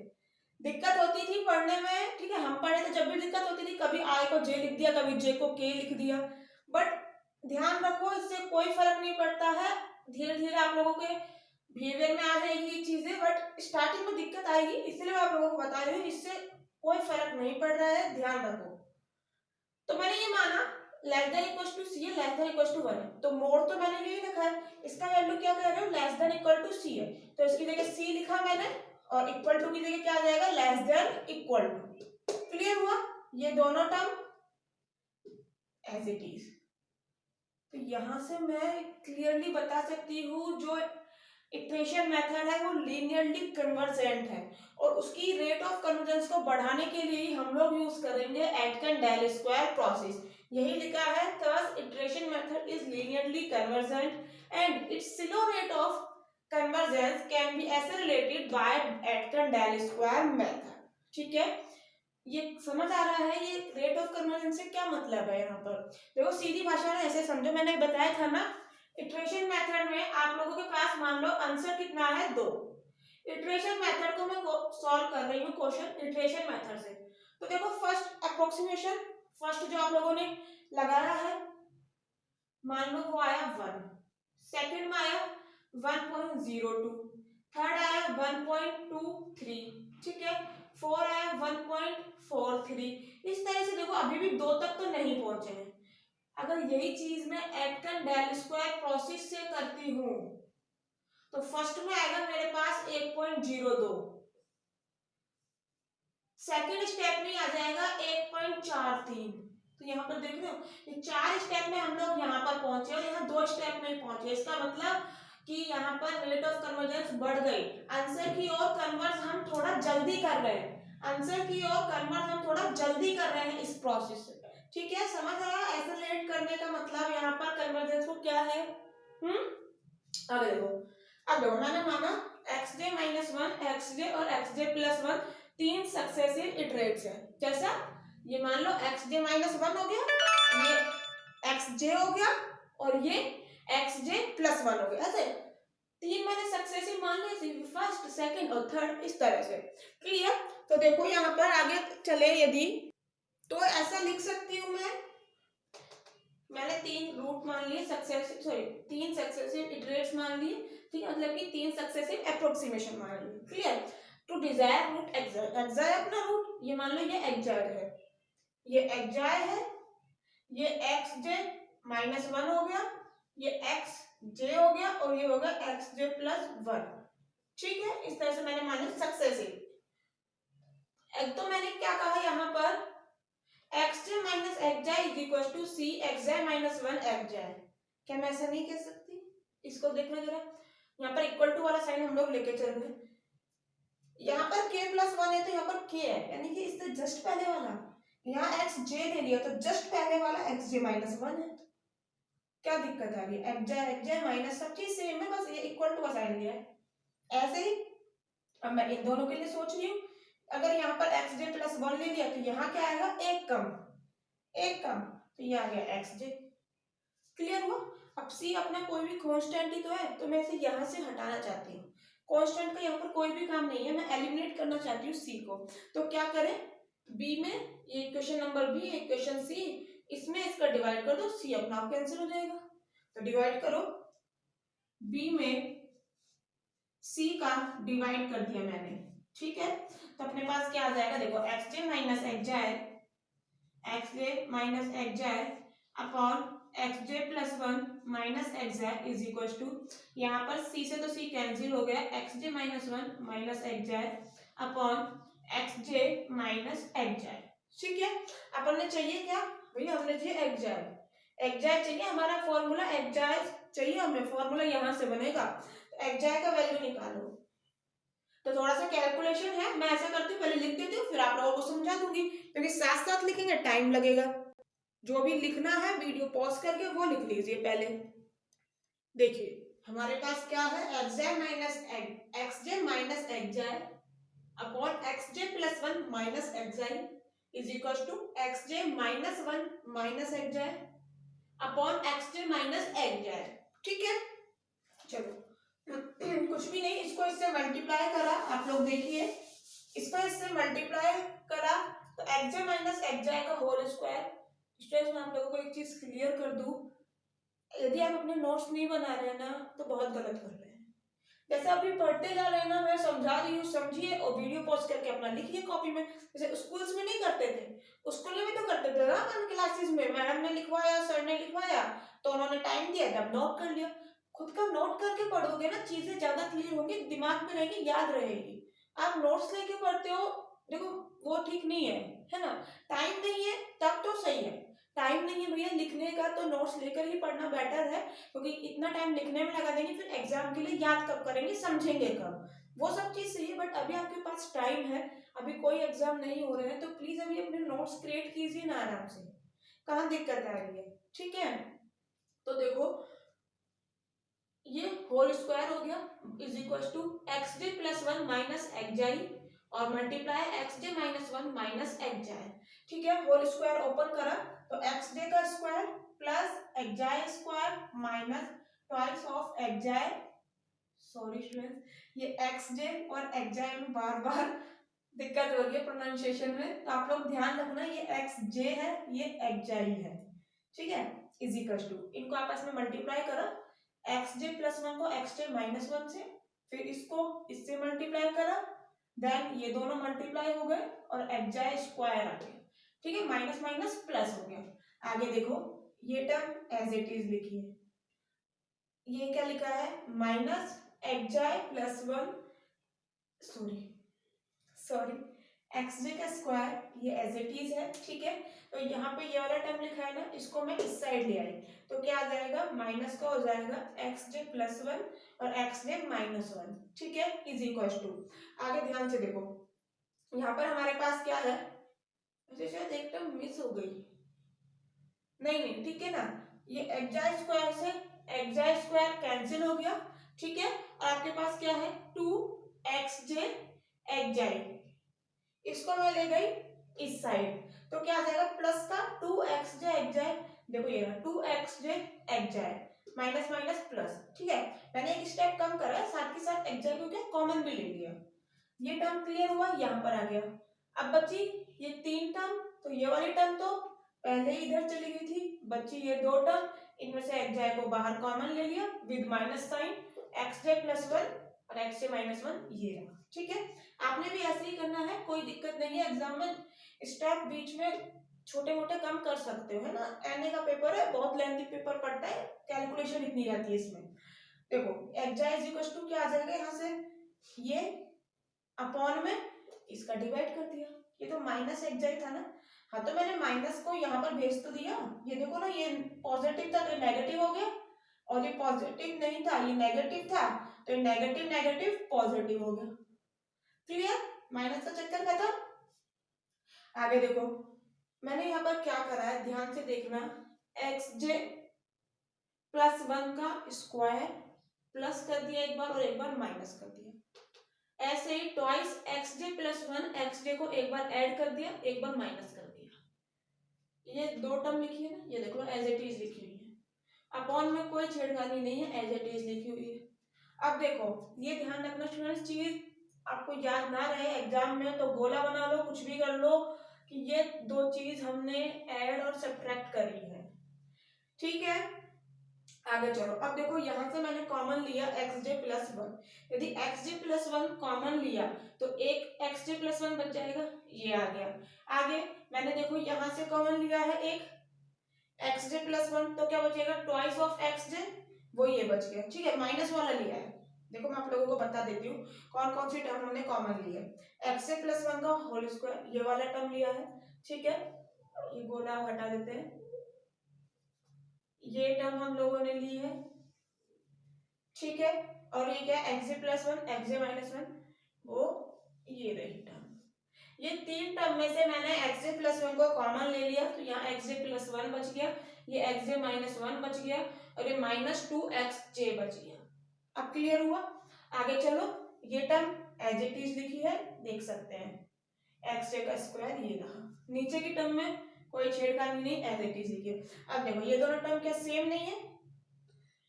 दिक्कत होती थी पढ़ने में। ठीक है, हम पढ़े थे जब भी दिक्कत होती थी, कभी आई को जे लिख दिया, कभी जे को के लिख दिया, बट ध्यान रखो इससे कोई फर्क नहीं पड़ता है, धीरे धीरे आप लोगों के बिहेवियर में आ जाएगी ये चीजें, बट स्टार्टिंग में दिक्कत आएगी, इसलिए मैं आप लोगों को बता रही हूँ, इससे कोई फर्क नहीं पड़ रहा है, ध्यान रखो। तो मैंने ये माना less than equal to c है, लेस देन इक्वल टू 1 है, तो मोड तो मैंने यही रखा है, इसका वैल्यू क्या कह रहे हो, less than equal to c है, तो इसकी जगह सी लिखा मैंने, और इक्वल टू की जगह क्या आ जाएगा, less than equal to. Clear हुआ? ये दोनों टर्म एज इट इज। तो यहां से मैं क्लियरली बता सकती हूँ जो इक्वेशन मेथड है वो लीनियरली कन्वर्जेंट है, और उसकी रेट ऑफ कन्वर्जेंस को बढ़ाने के लिए हम लोग यूज करेंगे एटकन-डेल स्क्वायर प्रोसेस। यही लिखा है, thus iteration method is linearly convergent and its slow rate of convergence can be accelerated by Aitken-Dell square method। ठीक है, ये समझ आ रहा है ये रेट ऑफ कन्वर्जेंस से क्या मतलब है? यहाँ पर देखो सीधी भाषा में ऐसे समझो, मैंने बताया था ना इटरेशन मेथड में आप लोगों के पास मान लो आंसर कितना है 2, इटरेशन मेथड को मैं सॉल्व कर रही हूँ क्वेश्चन इटरेशन मेथड से। तो देखो फर्स्ट अप्रोक्सीमेशन, फर्स्ट जो आप लोगों ने लगाया है मान लो वो आया 1, सेकंड में आया 1.02, थर्ड आया 1.23, ठीक है, 4 आया 1.43। इस तरह से देखो अभी भी 2 तक तो नहीं पहुंचे हैं। अगर यही चीज मैं एटकन डेल स्क्वायर प्रोसेस से करती हूं तो फर्स्ट में आएगा मेरे पास 1.02, सेकेंड स्टेप में आ जाएगा 1.43। तो यहाँ पर देख रहे हो ये 4 स्टेप में हम लोग यहाँ पर पहुंचे और यहाँ 2 स्टेप में पहुंचे। इसका मतलब कि यहाँ पर रेट ऑफ कन्वर्जेंस बढ़ गई, आंसर की ओर कन्वर्स हम थोड़ा जल्दी कर रहे हैं, आंसर की ओर कन्वर्स हम थोड़ा जल्दी कर रहे हैं इस प्रोसेस से। ठीक है, समझ आया एक्सेलरेट करने का मतलब यहाँ पर कन्वर्जेंस को क्या है। अब देखो मैंने माना xj माइनस 1, xj और xj प्लस 1 तीन सक्सेसिव इटरेट्स है। जैसा ये मान लो xj माइनस 1 हो गया, ये xj हो गया और ये xj प्लस 1 हो गया। ऐसे तीन मैंने सक्सेसिव मान लिए, फर्स्ट सेकंड और थर्ड, इस तरह से। क्लियर। तो देखो यहाँ पर आगे चले यदि तो ऐसा लिख सकती हूँ मैंने तीन रूट मान लिए सक्सेसिव, सॉरी तीन सक्सेसिव इटरेट्स मान लिए, ठीक है, मतलब कि तीन सक्सेसिव अप्रोक्सीमेशन मान लिए। Clear. To desire root x i, x i अपना रूट, ये मान लो ये एक्साइड है, ये एक्साइड है, ये एक्स जे माइनस 1 हो गया, ये एक्स जे हो गया और ये हो गया एक्स जे प्लस 1। ठीक है, इस तरह से मैंने माने सक्सेसिव। एक तो मैंने क्या कहा यहाँ पर xj minus xj is equal to c xj minus 1 xj। क्या मैं ऐसा नहीं कह सकती? इसको देखना जरा, यहाँ पर इक्वल टू वाला साइन हम लोग लेके चल रहे हैं, यहाँ पर k प्लस 1 है तो यहाँ पर k है, यानी कि इससे जस्ट पहले वाला, यहाँ xj ले लिया तो जस्ट पहले वाला xj माइनस 1 है। क्या दिक्कत आ रही है? xj xj माइनस सब चीज सेम है, बस ये इक्वल टू का साइन लिया है। ऐसे ही अब मैं इन दोनों के लिए सोच रही हूँ, अगर यहाँ पर xj प्लस 1 ले लिया तो यहाँ क्या आएगा, एक कम, एक कम, तो ये आ गया xj। क्लियर हुआ। अब c अपना कोई भी कांस्टेंट ही तो है, तो मैं इसे यहाँ से हटाना चाहती हूँ। कांस्टेंट का यहाँ पर कोई भी काम नहीं है, मैं एलिमिनेट करना चाहती हूँ c को। तो क्या करें, b में ये equation number b, equation c, इसमें इसका डिवाइड कर दो, c अपना आप कैंसिल हो जाएगा। तो डिवाइड करो, b में c का डिवाइड कर दिया मैंने, ठीक है। तो अपने पास क्या आ जाएगा, देखो xj minus xj, xj minus xj upon xj plus 1 minus xj is equal to, यहाँ पर c से तो c कैंसिल हो गया, xj minus 1 minus xj upon xj minus xj। ठीक है, अपन ने चाहिए क्या भैया, हमने चाहिए xj, xj चाहिए, हमारा फॉर्मूला xj चाहिए हमें, फॉर्मूला यहाँ से बनेगा, तो xj का वैल्यू निकालो। तो थोड़ा सा कैलकुलेशन है, मैं ऐसा करती हूँ पहले लिख देती हूँ फिर आप लोगों को समझा दूंगी, क्योंकि साथ साथ लिखेंगे टाइम लगेगा। जो भी लिखना है वीडियो पॉज करके वो लिख लीजिए पहले। देखिए हमारे पास क्या है, xj minus xj upon xj plus 1 minus xj is equal to xj minus 1 minus xj upon xj minus xj। ठीक है, चलो कुछ भी नहीं, इसको इससे मल्टीप्लाई करा, आप लोग देखिए इसको इससे मल्टीप्लाई करा तो xj माइनस xj का होल स्क्वायर। स्टूडेंट्स मैं आप लोगों को एक चीज क्लियर कर दूं, यदि आप अपने नोट्स नहीं बना रहे हैं ना तो बहुत गलत कर रहे हैं। जैसे अभी पढ़ते जा रहे हैं ना, मैं समझा रही हूँ समझिए और वीडियो पॉज करके अपना लिखिए कॉपी में। जैसे स्कूल्स में नहीं करते थे, स्कूल में भी तो करते थे ना, अपन क्लासेस में मैडम ने लिखवाया, सर ने लिखवाया तो उन्होंने टाइम दिया तब नोट कर लिया। खुद का नोट करके पढ़ोगे ना, चीजें ज्यादा क्लियर होंगी, दिमाग में रहेगी, याद रहेगी। आप नोट्स लेके पढ़ते हो, देखो वो ठीक नहीं है ना। टाइम नहीं है तब तो सही है, टाइम नहीं है भैया लिखने का तो नोट्स लेकर ही पढ़ना बेटर है, क्योंकि इतना टाइम लिखने में लगा देंगे फिर एग्जाम के लिए याद कब करेंगे, समझेंगे कब, वो सब चीज सही है। बट अभी आपके पास टाइम है, अभी कोई एग्जाम नहीं हो रहे हैं, तो प्लीज अभी अपने नोट्स क्रिएट कीजिए ना आराम से, कहाँ दिक्कत आ रही है। ठीक है, तो देखो ये होल स्क्वायर हो गया is equal to xj plus 1 minus xj और multiply xj minus 1 minus xj। ठीक है, होल स्क्वायर ओपन करा तो xj का square plus xj square minus twice of xj sorry students, ये एक्स जे और एक्जाई में बार बार दिक्कत हो रही है प्रोनाउंसिएशन में, तो आप लोग ध्यान रखना ये एक्स जे है, ये एक्जाई है, ठीक है। इज इक्वल टू, इनको आपस में मल्टीप्लाई करो, एक्स जे प्लस वन को एक्स जे माइनस वन से, फिर इसको इससे मल्टीप्लाई करा, देन ये दोनों मल्टीप्लाई हो गए और एक्जाई स्क्वायर आ गया, ठीक है। माइनस माइनस प्लस हो गया। आगे देखो, ये टर्म एज इट इज लिखिए, ये क्या लिखा है, minus x j plus one, sorry sorry x j का स्क्वायर, ये एज इट इज है, ठीक है। तो यहाँ पे ये वाला टर्म लिखा है ना, इसको मैं इस साइड ले आई, तो क्या आ जाएगा, माइनस का हो जाएगा एक्स जे प्लस वन और एक्स जे माइनस वन, ठीक है, इज इक्वल टू। आगे ध्यान से देखो, यहाँ पर हमारे पास क्या है, मुझे शायद एक टर्म मिस हो गई, नहीं नहीं ठीक है ना, ये एक्जाई स्क्वायर से एक्जाई स्क्वायर कैंसिल हो गया, ठीक है। और आपके पास क्या है, टू एक्स जे एक्जाई, इसको मैं ले गई इस साइड, तो क्या आ जाएगा, प्लस का टू एक्स जे एक्जाई, देखो ये रहा two x j x j, minus minus plus, ठीक है। मैंने एक स्टेप कम करा, साथ ही साथ एक्जाई को क्या कॉमन भी ले लिया, ये टर्म क्लियर हुआ, यहाँ पर आ गया। अब बची ये तीन टर्म, तो ये वाली टर्म तो पहले ही इधर चली गई थी, बची ये दो टर्म, इनमें से एक्स को बाहर कॉमन ले लिया with minus sign, x j plus one और एक्स जे माइनस वन, ये रहा, ठीक है। आपने भी ऐसे ही करना है, कोई दिक्कत नहीं है, एग्जाम में स्टेप बीच में छोटे मोटे कम कर सकते हो, है ना। एनए का पेपर है, बहुत लेंथी पेपर पड़ता है, कैलकुलेशन इतनी रहती है इसमें। देखो एक्स इज इक्वल टू क्या आ जाएगा, यहाँ से ये अपॉन में इसका डिवाइड कर दिया, ये तो माइनस एक्स था ना, हाँ तो मैंने माइनस को यहाँ पर भेज तो दिया, ये देखो ना, ये पॉजिटिव था तो नेगेटिव हो गया, और ये पॉजिटिव नहीं था ये नेगेटिव था, तो ये नेगेटिव नेगेटिव पॉजिटिव हो गया, क्लियर, माइनस का चक्कर खत्म। आगे देखो, मैंने यहाँ पर क्या करा है, ध्यान से देखना, एक्स जे प्लस वन का स्क्वायर प्लस कर दिया एक बार और एक बार माइनस कर दिया, ऐसे ही twice x j plus one, x जे को एक बार ऐड कर दिया एक बार माइनस कर दिया, ये दो टर्म लिखी है ना, ये देख लो एज इट इज लिखी हुई है, अपॉन में कोई छेड़खानी नहीं है, एज इट इज लिखी हुई है। अब देखो ये ध्यान रखना स्टूडेंट्स, चीज आपको याद ना रहे एग्जाम में तो गोला बना लो, कुछ भी कर लो, कि ये दो चीज हमने ऐड और सब्ट्रैक्ट करी है, ठीक है। आगे चलो, अब देखो यहाँ से मैंने कॉमन लिया एक्स जे प्लस वन, यदि x j plus one common लिया तो एक एक्स जे प्लस वन बच जाएगा, ये आ गया। आगे मैंने देखो यहाँ से कॉमन लिया है एक एक्स जे प्लस वन, तो क्या बचेगा, ट्वाइस ऑफ एक्स जे, वो ये बच गया, ठीक है। माइनस वाला लिया है, देखो मैं आप लोगों को बता देती हूँ कौन कौन सी टर्म हमने कॉमन ली है, एक्स जे प्लस वन का होल स्क्वायर, ये वाला टर्म लिया है, ठीक है। ये गोला हटा देते हैं, ये टर्म हम लोगों ने ली है, ठीक है। और ये क्या, x j plus one x जे माइनस वन, वो ये रही टर्म, ये तीन टर्म में से मैंने एक्स जे प्लस वन को कॉमन ले लिया, तो यहाँ एक्स जे प्लस वन बच गया, ये एक्स जे माइनस वन बच गया, और ये माइनस टू एक्स जे बच गया। अब क्लियर हुआ। आगे चलो, ये टर्म एज इट इज लिखी है, देख सकते हैं, एक्स जे का स्क्वायर ये रहा, नीचे की टर्म में कोई छेड़खानी नहीं, एज इट इज लिखी है। अब देखो ये दोनों टर्म क्या सेम नहीं है,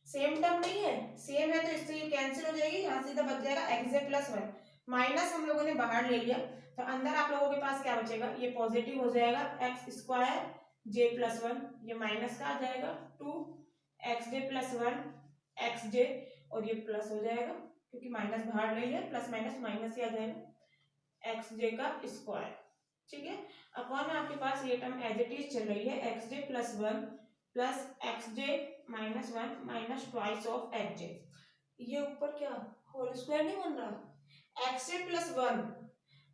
सेम टर्म नहीं है, सेम है तो इससे ये कैंसिल हो जाएगी, यहाँ सीधा बच जाएगा x j plus one, minus हम लोगों ने बाहर ले लिया, तो अंदर आप लोगों के पास क्या बचेगा, ये पॉजिटिव हो जाएगा x square j plus one, ये माइनस का आ जाएगा two x j plus one x j, और ये प्लस हो जाएगा क्योंकि माइनस बाहर ले लिया, प्लस माइनस माइनस ही आ जाएगा एक्स जे का स्क्वायर, ठीक है। अपॉन में आपके पास ये टर्म एज इट इज चल रही है, x j plus one plus x J minus one minus twice of x j, ये ऊपर क्या होल स्क्वायर नहीं बन रहा, x j plus one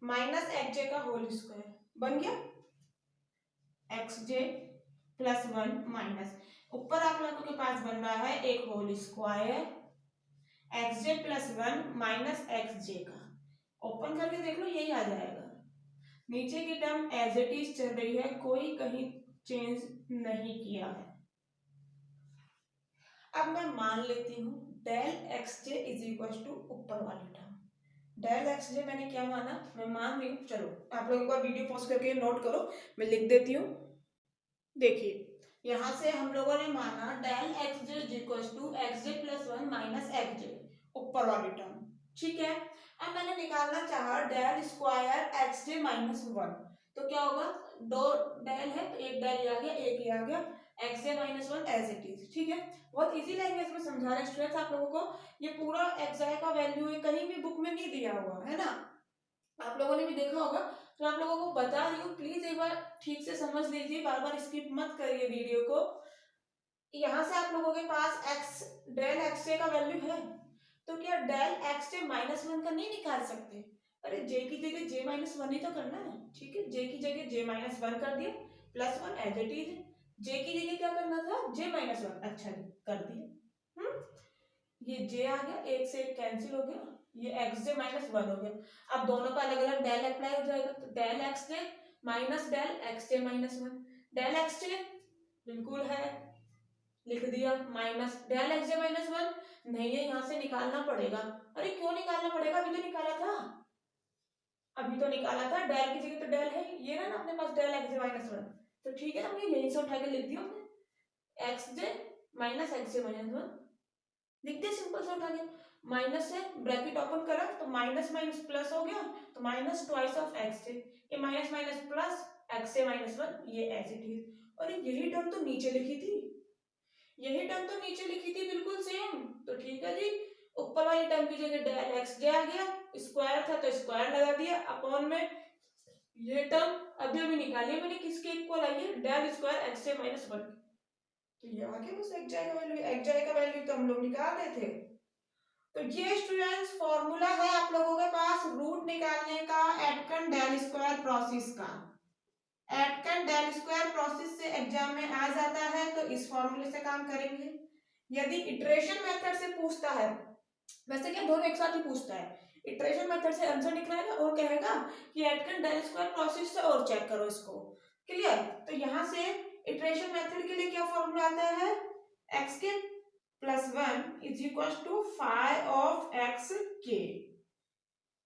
minus x j का होल स्क्वायर बन गया, x j plus one minus, ऊपर आप लोगों के पास बन रहा है एक whole square x j plus one minus x j का, ओपन करके देख लो यही आ जाएगा, नीचे की टर्म एज इट इज चल रही है, कोई कहीं चेंज नहीं किया है। अब मैं मान लेती हूँ del x j is equal to ऊपर वाली टर्म, डेल एक्स जे मैंने क्या माना, मैं मान रही हूँ, चलो आप लोग एक बार वीडियो पॉज करके नोट करो, मैं लिख देती हूँ। देखिए यहाँ से हम लोगों ने माना del x j is equal to x j plus one minus x j, ऊपर वाली टर्म, ठीक है। अब मैंने निकालना चाहा डेल स्क्वायर एक्स जे माइनस वन, तो क्या होगा, दो डेल है तो एक डेल आ गया, एक ये आ गया, x J minus one as it is, ठीक है। बहुत इजी लैंग्वेज में समझा रहे हैं स्टूडेंट्स आप लोगों को, ये पूरा एक्स जे का वैल्यू है, कहीं भी बुक में नहीं दिया हुआ है ना, आप लोगों ने भी देखा होगा, तो आप लोगों को बता रही हूँ, प्लीज एक बार ठीक से समझ लीजिए, बार बार स्किप मत करिए वीडियो को। यहाँ से आप लोगों के पास एक्स डेल एक्स जे का वैल्यू है, तो क्या डेल एक्स जे माइनस वन का नहीं निकाल सकते? अरे जे की जगह जे माइनस वन ही तो करना है, ठीक है, जे की जगह जे माइनस वन कर दिया, plus one as it is, j की जगह क्या करना था, जे माइनस वन, अच्छा कर दिया। ये जे आ गया, एक से एक कैंसिल हो गया, ये एक्स जे माइनस वन हो गया। अब दोनों का अलग अलग डेल अप्लाई हो जाएगा, तो डेल एक्स जे माइनस डेल एक्स जे माइनस वन, डेल एक्स जे बिल्कुल है, लिख दिया, माइनस डेल एक्स जे माइनस वन नहीं है, यहाँ से निकालना पड़ेगा। अरे क्यों निकालना पड़ेगा, अभी तो निकाला था, अभी तो निकाला था, डेल की जगह तो डेल है, ये ना अपने पास डेल एक्स जे माइनस वन, तो ठीक है, हमने यहीं से उठा के लिख दिया हमने, एक्स जे माइनस एक्स जे माइनस वन लिख दिया, सिंपल से उठा के, माइनस से ब्रैकेट ओपन करा तो माइनस माइनस प्लस हो गया, तो minus twice of x j, ये माइनस माइनस प्लस एक्स जे माइनस वन, ये एज इट इज, और यही टर्म तो नीचे लिखी थी, यही टर्म तो नीचे लिखी थी बिल्कुल सेम, तो ठीक है जी, ऊपर वाली टर्म की जगह डेल एक्स जे आ गया, स्क्वायर था तो स्क्वायर लगा दिया, अपॉन में ये टर्म अभी अभी निकाली मैंने, किसके इक्वल आई है, डेल स्क्वायर एक्स जे माइनस वन, तो ये आ गया बस एक्स जे का वैल्यू, एक्स जे का वैल्यू तो हम लोग निकाल रहे थे। तो ये स्टूडेंट्स फॉर्मूला है आप लोगों के पास रूट निकालने का एटकन डेल स्क्वायर प्रोसेस का, एटकन डेल स्क्वायर प्रोसेस से एग्जाम में आ जाता है, तो इस फॉर्मूले से काम करेंगे। यदि इटरेशन मेथड से पूछता है, वैसे क्या दोनों एक साथ ही पूछता है, इटरेशन मेथड से आंसर निकलेगा और कहेगा कि एटकन डेल स्क्वायर प्रोसेस से और चेक करो इसको, क्लियर। तो यहाँ से इटरेशन मेथड के लिए क्या फॉर्मूला आता है, एक्स के plus one is equal to five of x के,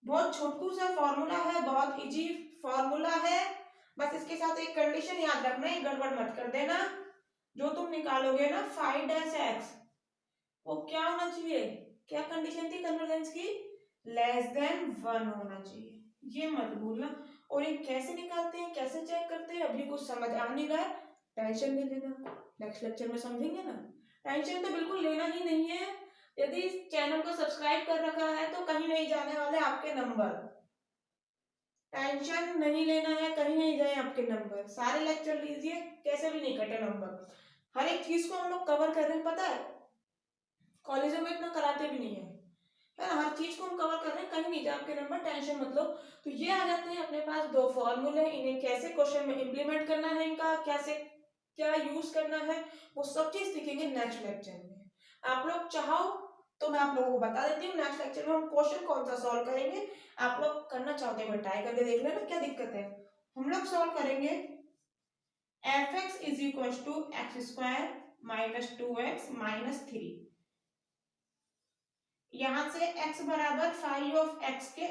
बहुत छोटू सा फॉर्मूला है, बहुत इजी फॉर्मूला है, बस इसके साथ एक कंडीशन याद रखना है, गड़बड़ मत कर देना, जो तुम निकालोगे ना फाइव डैश एक्स, वो क्या होना चाहिए, क्या कंडीशन थी कन्वर्जेंस की, लेस देन वन होना चाहिए, ये मत भूलना। और ये कैसे निकालते हैं, कैसे चेक करते हैं, अभी कुछ समझ आ नहीं रहा है, टेंशन नहीं लेना, नेक्स्ट लेक्चर में समझेंगे ना, टेंशन तो बिल्कुल लेना ही नहीं है। यदि इस चैनल को सब्सक्राइब कर रखा है तो कहीं नहीं जाने वाले आपके नंबर, टेंशन नहीं लेना है, कहीं नहीं जाए आपके नंबर, सारे लेक्चर लीजिए, कैसे भी नहीं कटे नंबर, हर एक चीज को हम लोग कवर कर रहे हैं, पता है कॉलेजों में इतना कराते भी नहीं है, है ना, हर चीज को हम कवर कर रहे हैं, कहीं नहीं जाए आपके नंबर, टेंशन मत लो। तो ये आ जाते हैं अपने पास दो फॉर्मूले, इन्हें कैसे क्वेश्चन में इंप्लीमेंट करना है, इनका कैसे क्या यूज करना है, वो सब चीज सीखेंगे नेक्स्ट लेक्चर में। आप लोग चाहो तो मैं आप लोगों को बता देती हूँ, नेक्स्ट लेक्चर में हम क्वेश्चन कौन सा सॉल्व करेंगे, आप लोग करना चाहते हैं ट्राई करके देख लेना, क्या दिक्कत है। हम लोग सॉल्व करेंगे f x is equal to x square minus two x minus three, यहां से x बराबर फाइव ऑफ एक्स के,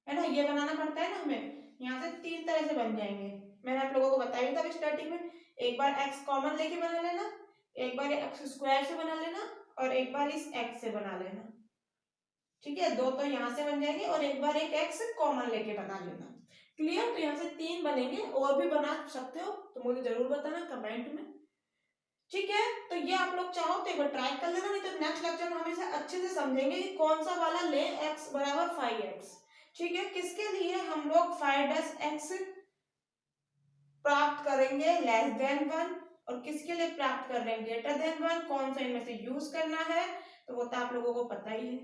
है ना, ये बनाना पड़ता है ना हमें, यहाँ से तीन तरह से बन जाएंगे, मैंने आप लोगों को बताया था स्टार्टिंग में, एक बार x कॉमन लेके बना लेना, एक बार एक्स स्क्वायर से बना लेना, और एक बार इस x से बना लेना, ठीक है, दो तो यहाँ से बन जाएंगे और एक बार एक x कॉमन लेके बना लेना, क्लियर। तो यहाँ से तीन बनेंगे, और भी बना सकते हो तो मुझे जरूर बताना कमेंट में, ठीक है। तो ये आप लोग चाहो तो एक बार ट्राई कर लेना, नहीं तो नेक्स्ट लेक्चर में हम इसे अच्छे से समझेंगे कि कौन सा वाला ले, x बराबर फाइव एक्स, ठीक है, किसके लिए हम लोग फाइव डैश एक्स प्राप्त करेंगे लेस देन वन, और किसके लिए प्राप्त कर रहे हैं ग्रेटर देन वन, कौन सा इनमें से यूज करना है, तो वो तो आप लोगों को पता ही है,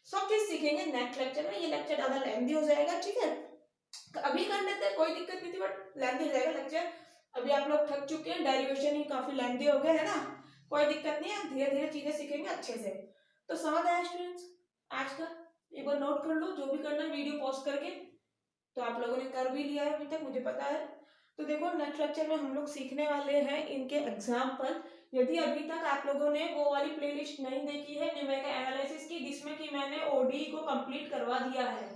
सब चीज सीखेंगे नेक्स्ट लेक्चर में, ये लेक्चर ज्यादा लेंथी हो जाएगा, ठीक है, तो अभी कर लेते हैं, कोई दिक्कत नहीं थी, बट लेंथी हो जाएगा लेक्चर, अभी आप लोग थक चुके हैं, डेरिवेशन ही काफी लेंथी हो गए है ना, कोई दिक्कत नहीं है, धीरे धीरे चीजें सीखेंगे अच्छे से। तो समझ आया स्टूडेंट्स आज का, एक बार नोट कर लो, जो भी करना है वीडियो पॉज करके, तो आप लोगों ने कर भी लिया है अभी तक, मुझे पता है। तो देखो नेक्स्ट लेक्चर में हम लोग सीखने वाले हैं इनके एग्जाम्पल, यदि अभी तक आप लोगों ने वो वाली प्लेलिस्ट नहीं देखी है न्यूमेरिकल एनालिसिस की, जिसमें कि मैंने ओडी को कंप्लीट करवा दिया है,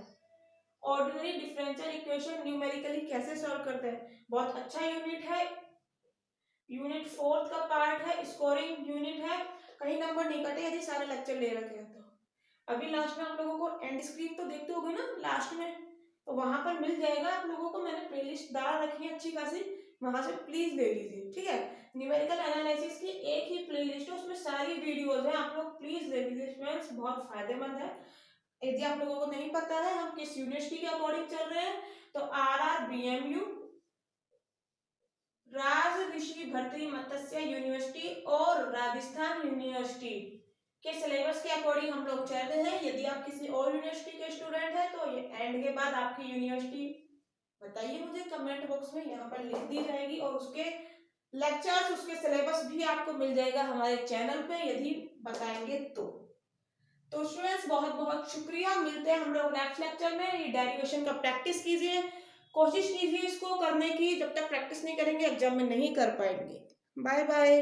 ऑर्डिनरी डिफरेंशियल इक्वेशन न्यूमेरिकली कैसे सॉल्व करते हैं, बहुत अच्छा यूनिट है, यूनिट फोर्थ का पार्ट है, स्कोरिंग यूनिट है, कहीं नंबर नहीं कटे यदि सारे लेक्चर ले रखे हैं तो। अभी लास्ट में आप लोगों को एंड स्क्रीन तो देखते होगे ना लास्ट में, तो वहां पर मिल जाएगा आप लोगों को, मैंने प्लेलिस्ट डाल रखी है अच्छी खासी, वहां से प्लीज ले लीजिए, ठीक है। न्यूमेरिकल एनालिसिस की एक ही प्लेलिस्ट है, उसमें सारी वीडियोज है, आप लोग प्लीज ले लीजिए स्टूडेंट्स, बहुत फायदेमंद है। यदि आप लोगों को नहीं पता है हम किस यूनिवर्सिटी के अकॉर्डिंग चल रहे हैं, तो RRBMU राज ऋषि भर्तृ मत्स्य यूनिवर्सिटी और राजस्थान यूनिवर्सिटी के सिलेबस के अकॉर्डिंग हम लोग चल रहे हैं। यदि आप किसी और यूनिवर्सिटी के स्टूडेंट हैं तो ये एंड के बाद आपकी यूनिवर्सिटी बताइए मुझे कमेंट बॉक्स में, यहाँ पर लिख दी जाएगी और उसके लेक्चर्स उसके सिलेबस भी आपको मिल जाएगा हमारे चैनल पे यदि बताएंगे तो स्टूडेंट्स बहुत बहुत शुक्रिया, मिलते हैं हम लोग नेक्स्ट लेक्चर में। ये डेरिवेशन का प्रैक्टिस कीजिए, कोशिश कीजिए इसको करने की, जब तक प्रैक्टिस नहीं करेंगे एग्जाम में नहीं कर पाएंगे। Bye bye.